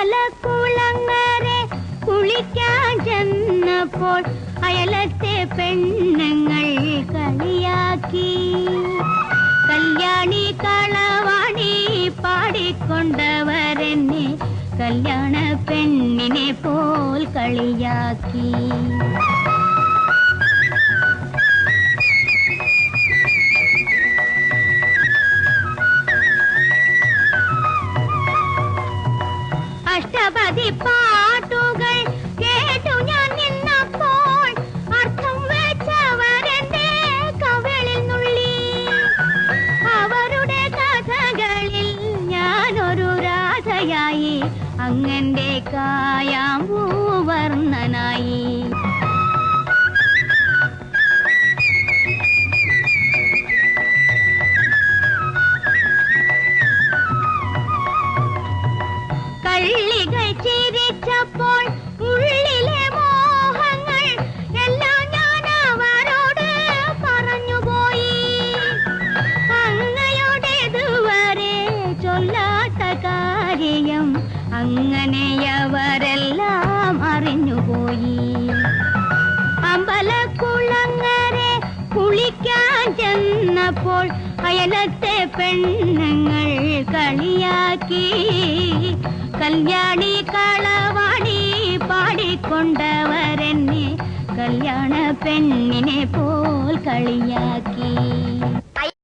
അമ്പലക്കുളങ്ങരെ കുളിക്കാൻ ചെന്നപ്പോൾ അയലത്തെ പെണ്ണുങ്ങൾ കളിയാക്കി. കല്യാണി കളവാണി പാടിക്കൊണ്ടവരെന്നെ കല്യാണ പെണ്ണിനെ പോൽ കളിയാക്കി. അഷ്ടപതി പാട്ടുകൾ കേട്ടു ഞാൻ നിന്നപ്പോൾ അർത്ഥം വെച്ചവരെന്റെ കവിളിൽ നുള്ളി. അവരുടെ കഥകളിൽ ഞാനൊരു രാധയായി, അങ്ങന്റെ കായാമ്പൂവർണ്ണനായി. കള്ളികൾ ചിരിച്ചപ്പോൾ ഉള്ളിലെ മോഹങ്ങൾ എല്ലാം ഞാൻ അവരോട് പറഞ്ഞുപോയി. അങ്ങയോടേതുവരെ ചൊല്ലാത്ത കാര്യം അങ്ങനെയവരെല്ലാം അറിഞ്ഞുപോയി. അമ്പലക്കുളങ്ങരെ കുളിക്കാൻ ചെന്നപ്പോൾ അയലത്തെ പെണ്ണുങ്ങൾ കളിയാക്കി. കല്യാണി കളവാണി പാടിക്കൊണ്ടവരെന്നെ കല്യാണ പെണ്ണിനെ പോൽ കളിയാക്കി.